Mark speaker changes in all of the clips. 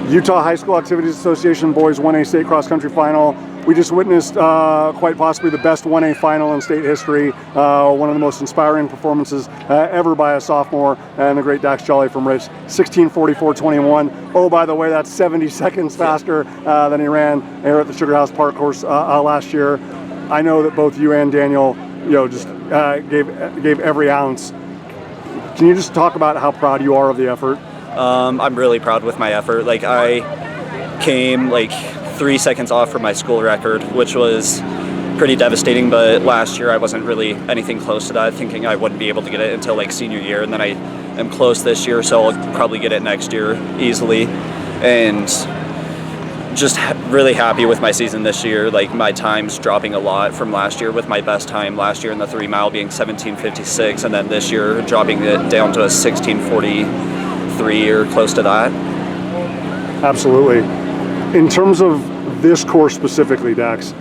Speaker 1: Utah High School Activities Association Boys 1A State Cross Country Final. We just witnessed quite possibly the best 1A final in state history. One of the most inspiring performances ever by a sophomore, and the great Dax Jolley from race 16:44.21. Oh, by the way, that's 70 seconds faster than he ran here at the Sugar House Park course last year. I know that both you and Daniel, just gave every ounce. Can you just talk about how proud you are of the effort?
Speaker 2: I'm really proud with my effort. I came 3 seconds off from my school record, which was pretty devastating, but last year I wasn't really anything close to that, thinking I wouldn't be able to get it until senior year, and then I am close this year, so I'll probably get it next year easily. And just really happy with my season this year. My time's dropping a lot from last year, with my best time last year in the 3 mile being 17:56, and then this year dropping it down to a 16:43 or close to that.
Speaker 1: Absolutely. In terms of this course specifically, Dax,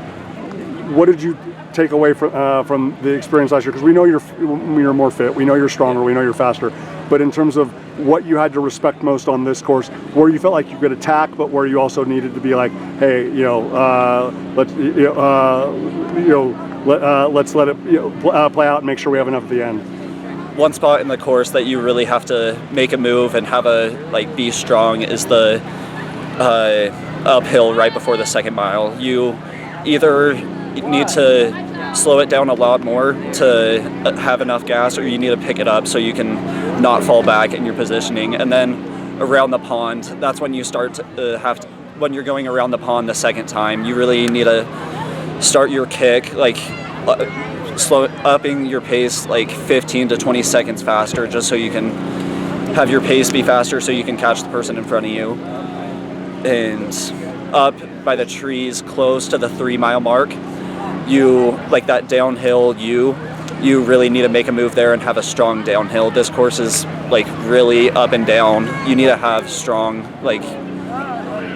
Speaker 1: what did you take away from the experience last year? Because we know you're more fit, we know you're stronger, we know you're faster. But in terms of what you had to respect most on this course, where you felt like you could attack, but where you also needed to be hey, let's let it play out and make sure we have enough at the end.
Speaker 2: One spot in the course that you really have to make a move and have be strong is the uphill right before the 2nd mile. You either need to slow it down a lot more to have enough gas, or you need to pick it up so you can not fall back in your positioning. And then around the pond, that's when you start to when you're going around the pond the 2nd time, you really need to start your kick slow upping your pace 15 to 20 seconds faster, just so you can have your pace be faster so you can catch the person in front of you. And up by the trees close to the 3 mile mark, you that downhill, you really need to make a move there and have a strong downhill. This course is really up and down. You need to have strong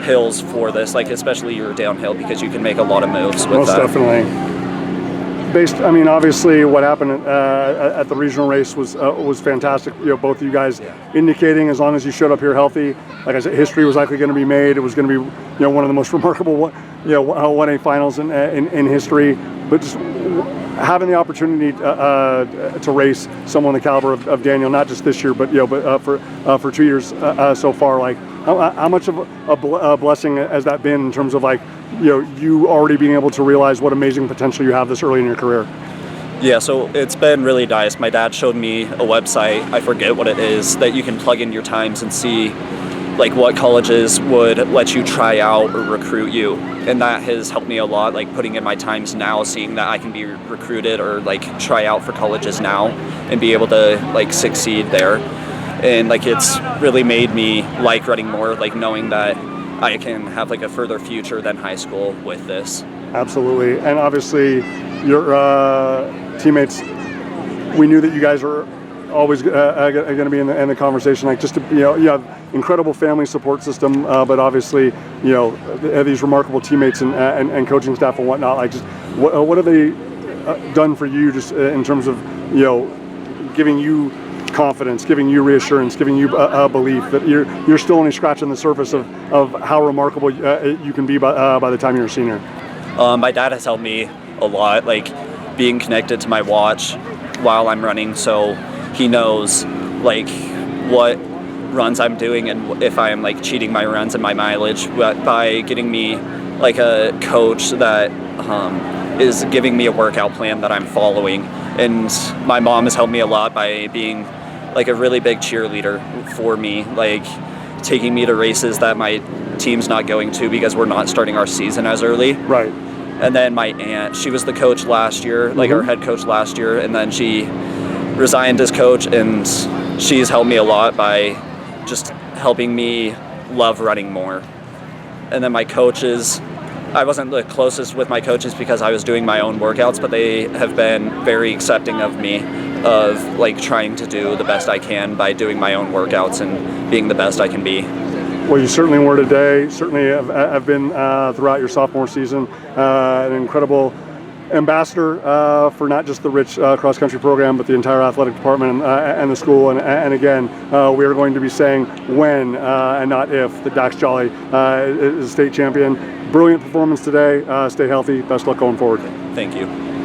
Speaker 2: hills for this, especially your downhill, because you can make a lot of moves with that.
Speaker 1: Most definitely. Obviously what happened at the regional race was fantastic. Both of you guys indicating, as long as you showed up here healthy, like I said, history was likely going to be made. It was going to be, one of the most remarkable, 1A finals in history. But just having the opportunity to race someone the caliber of Daniel, not just this year, but for 2 years so far, how much of a blessing has that been in terms of you already being able to realize what amazing potential you have this early in your career?
Speaker 2: Yeah, so it's been really nice. My dad showed me a website, I forget what it is, that you can plug in your times and see what colleges would let you try out or recruit you. And that has helped me a lot, putting in my times now, seeing that I can be recruited or try out for colleges now and be able to succeed there. And it's really made me like running more, knowing that I can have a further future than high school with this.
Speaker 1: Absolutely. And obviously your teammates, we knew that you guys were always going to be in the conversation, you have incredible family support system, but obviously these remarkable teammates and coaching staff and whatnot. What have they done for you, just in terms of giving you confidence, giving you reassurance, giving you a belief that you're still only scratching the surface of how remarkable you can be by the time you're a senior?
Speaker 2: My dad has helped me a lot, being connected to my watch while I'm running, so he knows what runs I'm doing and if I am cheating my runs and my mileage, by getting me a coach that is giving me a workout plan that I'm following. And my mom has helped me a lot by being a really big cheerleader for me, taking me to races that my team's not going to because we're not starting our season as early.
Speaker 1: Right.
Speaker 2: And then my aunt, she was the coach last year, our head coach last year, and then she resigned as coach, and she's helped me a lot by just helping me love running more. And then my coaches, I wasn't the closest with my coaches because I was doing my own workouts, but they have been very accepting of me, of trying to do the best I can by doing my own workouts and being the best I can be.
Speaker 1: Well, you certainly were today, certainly have been throughout your sophomore season. An incredible ambassador for not just the Rich cross country program, but the entire athletic department and the school. And again, we are going to be saying when and not if that Dax Jolley is a state champion. Brilliant performance today. Stay healthy. Best luck going forward.
Speaker 2: Thank you.